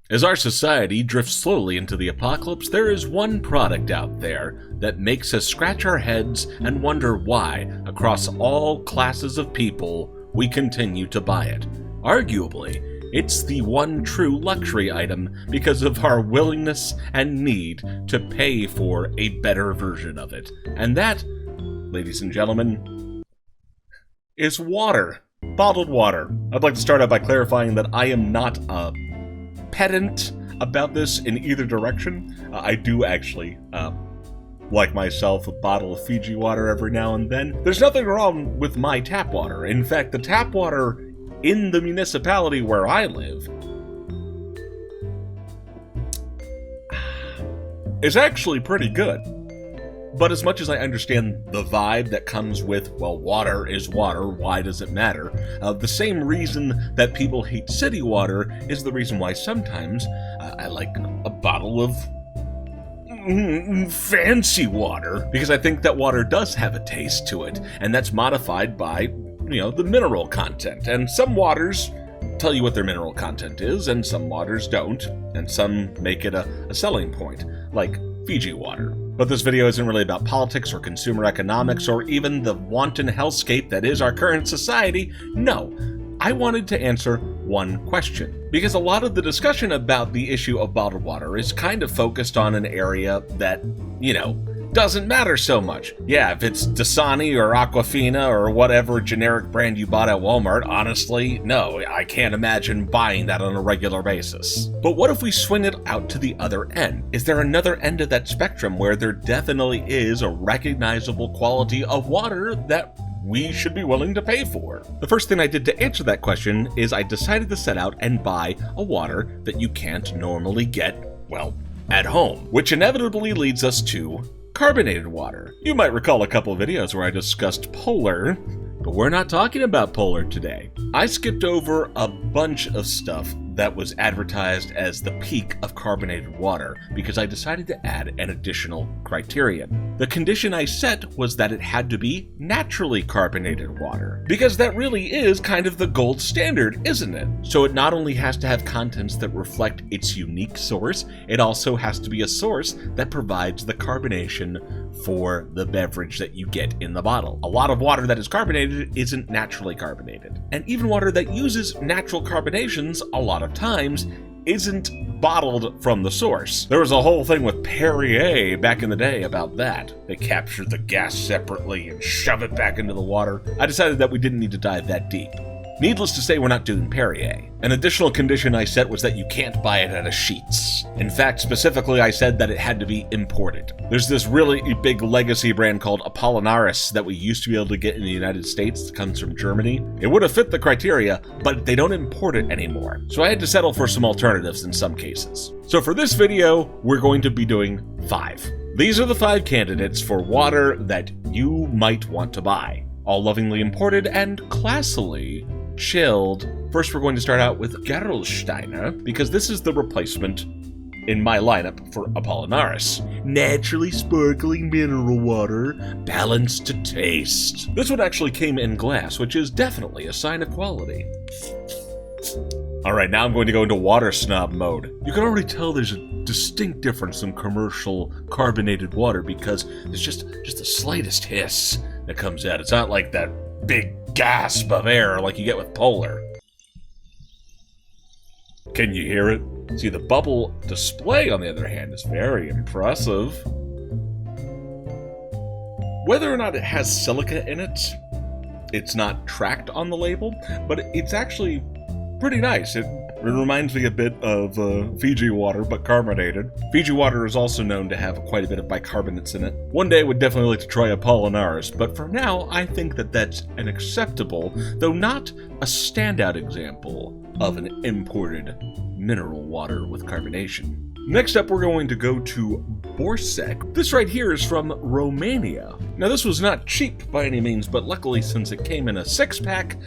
As our society drifts slowly into the apocalypse, there is one product out there that makes us scratch our heads and wonder why, across all classes of people, we continue to buy it. Arguably, it's the one true luxury item because of our willingness and need to pay for a better version of it. And that, ladies and gentlemen, is water. Bottled water. I'd like to start out by clarifying that I am not a pedant about this in either direction. I do actually, like myself, a bottle of Fiji water every now and then. There's nothing wrong with my tap water. In fact, the tap water in the municipality where I live is actually pretty good. But as much as I understand the vibe that comes with, well, water is water, why does it matter? The same reason that people hate city water is the reason why sometimes I like a bottle of fancy water, because I think that water does have a taste to it, and that's modified by, the mineral content. And some waters tell you what their mineral content is, and some waters don't, and some make it a selling point, like Fiji water. But this video isn't really about politics or consumer economics or even the wanton hellscape that is our current society. No, I wanted to answer one question, because a lot of the discussion about the issue of bottled water is kind of focused on an area that, doesn't matter so much. Yeah, if it's Dasani or Aquafina or whatever generic brand you bought at Walmart, honestly, no, I can't imagine buying that on a regular basis. But what if we swing it out to the other end? Is there another end of that spectrum where there definitely is a recognizable quality of water that we should be willing to pay for? The first thing I did to answer that question is I decided to set out and buy a water that you can't normally get, at home, which inevitably leads us to carbonated water. You might recall a couple of videos where I discussed Polar, but we're not talking about Polar today. I skipped over a bunch of stuff that was advertised as the peak of carbonated water because I decided to add an additional criterion. The condition I set was that it had to be naturally carbonated water, because that really is kind of the gold standard, isn't it? So it not only has to have contents that reflect its unique source, it also has to be a source that provides the carbonation for the beverage that you get in the bottle. A lot of water that is carbonated isn't naturally carbonated. And even water that uses natural carbonations a lot of times isn't bottled from the source. There was a whole thing with Perrier back in the day about that. They captured the gas separately and shove it back into the water. I decided that we didn't need to dive that deep. Needless to say, we're not doing Perrier. An additional condition I set was that you can't buy it at a Sheetz. In fact, specifically, I said that it had to be imported. There's this really big legacy brand called Apollinaris that we used to be able to get in the United States. It comes from Germany. It would have fit the criteria, but they don't import it anymore. So I had to settle for some alternatives in some cases. So for this video, we're going to be doing 5. These are the 5 candidates for water that you might want to buy, all lovingly imported and classily chilled. First, we're going to start out with Gerolsteiner, because this is the replacement in my lineup for Apollinaris. Naturally sparkling mineral water, balanced to taste. This one actually came in glass, which is definitely a sign of quality. Alright, now I'm going to go into water snob mode. You can already tell there's a distinct difference in commercial carbonated water because there's just the slightest hiss that comes out. It's not like that big gasp of air like you get with Polar. Can you hear it? See, the bubble display, on the other hand, is very impressive. Whether or not it has silica in it, it's not tracked on the label, but it's actually pretty nice. It reminds me a bit of Fiji water, but carbonated. Fiji water is also known to have quite a bit of bicarbonates in it. One day I would definitely like to try Apollinaris, but for now I think that that's an acceptable, though not a standout example of an imported mineral water with carbonation. Next up, we're going to go to Borsec. This right here is from Romania. Now, this was not cheap by any means, but luckily, since it came in a 6-pack,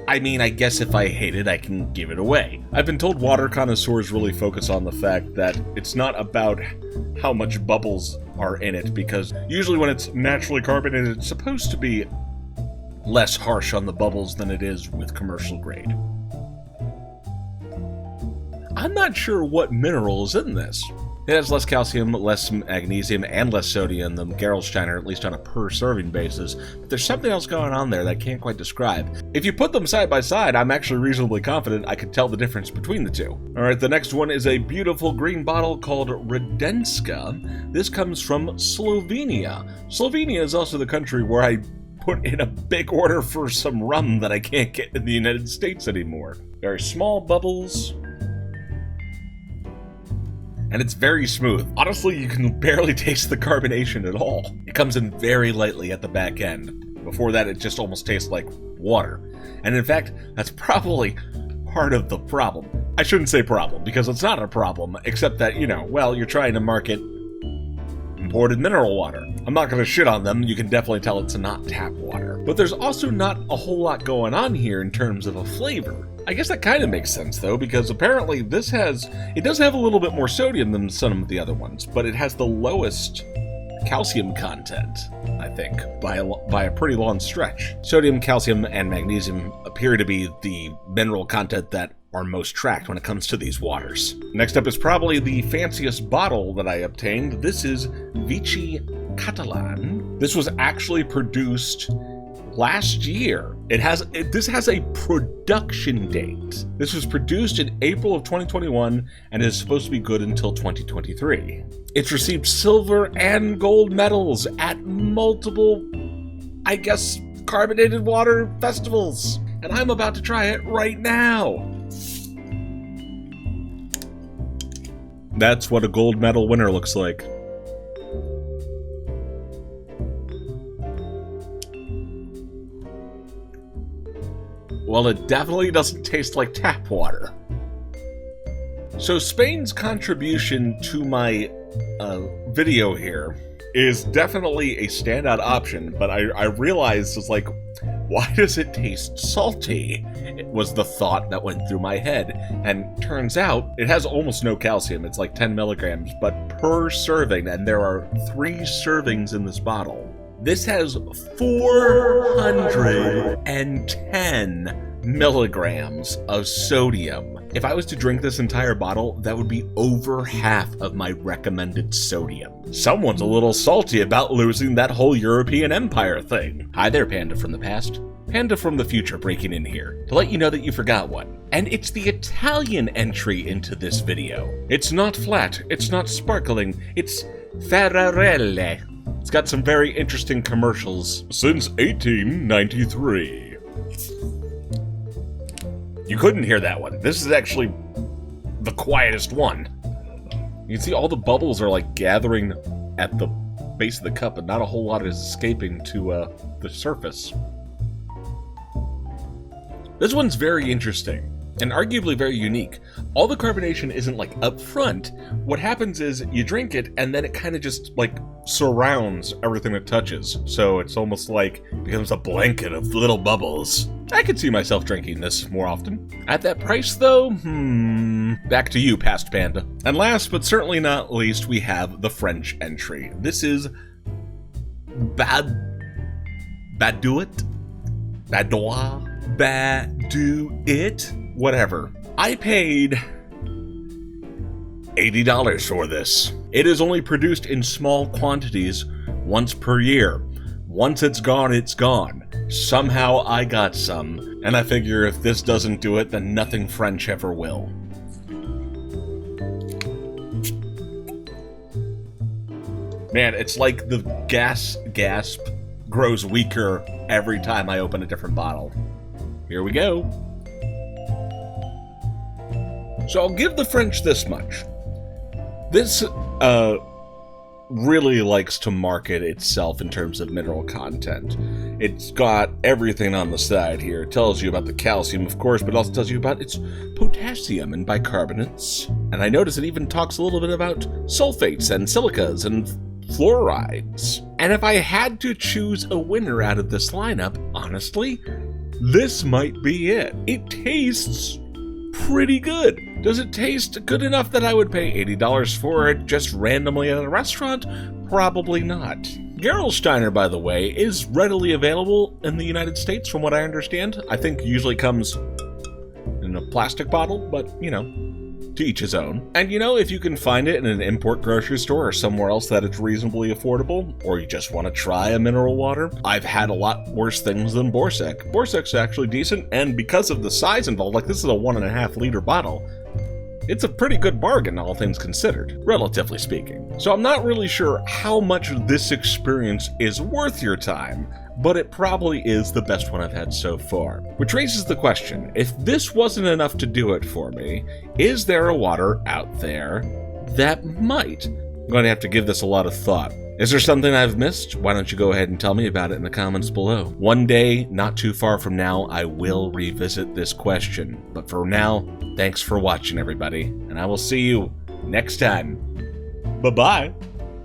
I guess if I hate it, I can give it away. I've been told water connoisseurs really focus on the fact that it's not about how much bubbles are in it, because usually when it's naturally carbonated, it's supposed to be less harsh on the bubbles than it is with commercial grade. I'm not sure what mineral is in this. It has less calcium, less magnesium, and less sodium than Gerolsteiner, at least on a per-serving basis, but there's something else going on there that I can't quite describe. If you put them side by side, I'm actually reasonably confident I could tell the difference between the two. Alright, the next one is a beautiful green bottle called Radenska. This comes from Slovenia. Slovenia is also the country where I put in a big order for some rum that I can't get in the United States anymore. Very small bubbles. And it's very smooth. Honestly, you can barely taste the carbonation at all. It comes in very lightly at the back end. Before that, it just almost tastes like water. And in fact, that's probably part of the problem. I shouldn't say problem, because it's not a problem, except that, well, you're trying to market imported mineral water. I'm not going to shit on them, you can definitely tell it's not tap water. But there's also not a whole lot going on here in terms of a flavor. I guess that kind of makes sense, though, because apparently it does have a little bit more sodium than some of the other ones, but it has the lowest calcium content, I think, by a pretty long stretch. Sodium, calcium, and magnesium appear to be the mineral content that are most tracked when it comes to these waters. Next up is probably the fanciest bottle that I obtained. This is Vichy Catalan. This was actually produced last year. This has a production date. This was produced in April of 2021 and is supposed to be good until 2023. It's received silver and gold medals at multiple, I guess, carbonated water festivals. And I'm about to try it right now. That's what a gold medal winner looks like. Well, it definitely doesn't taste like tap water. So Spain's contribution to my video here is definitely a standout option, but I realized, it's like, why does it taste salty? It was the thought that went through my head, and turns out it has almost no calcium. It's like 10 milligrams, but per serving, and there are 3 servings in this bottle. This has 410 milligrams of sodium. If I was to drink this entire bottle, that would be over half of my recommended sodium. Someone's a little salty about losing that whole European Empire thing. Hi there, Panda from the past. Panda from the future breaking in here to let you know that you forgot one. And it's the Italian entry into this video. It's not flat, it's not sparkling, it's Ferrarelle. It's got some very interesting commercials. Since 1893. You couldn't hear that one. This is actually the quietest one. You can see all the bubbles are like gathering at the base of the cup, and not a whole lot is escaping to the surface. This one's very interesting, and arguably very unique. All the carbonation isn't like up front. What happens is you drink it and then it kind of just like surrounds everything it touches. So it's almost like it becomes a blanket of little bubbles. I could see myself drinking this more often. At that price though, back to you, Past Panda. And last but certainly not least, we have the French entry. This is Badoit? Whatever. I paid $80 for this. It is only produced in small quantities once per year. Once it's gone, it's gone. Somehow I got some, and I figure if this doesn't do it, then nothing French ever will. Man, it's like the gasp grows weaker every time I open a different bottle. Here we go. So I'll give the French this much. This really likes to market itself in terms of mineral content. It's got everything on the side here. It tells you about the calcium, of course, but it also tells you about its potassium and bicarbonates. And I notice it even talks a little bit about sulfates and silicas and fluorides. And if I had to choose a winner out of this lineup, honestly, this might be it. It tastes pretty good. Does it taste good enough that I would pay $80 for it just randomly at a restaurant? Probably not. Gerolsteiner, by the way, is readily available in the United States from what I understand. I think usually comes in a plastic bottle, but, you know, To each his own. And you know, if you can find it in an import grocery store or somewhere else that it's reasonably affordable, or you just want to try a mineral water, I've had a lot worse things than Borsec. Borsec's actually decent, and because of the size involved, like this is a 1.5 liter bottle, it's a pretty good bargain, all things considered, relatively speaking. So I'm not really sure how much this experience is worth your time, but it probably is the best one I've had so far. Which raises the question, if this wasn't enough to do it for me, is there a water out there that might? I'm going to have to give this a lot of thought. Is there something I've missed? Why don't you go ahead and tell me about it in the comments below. One day, not too far from now, I will revisit this question. But for now, thanks for watching, everybody, and I will see you next time. Bye-bye.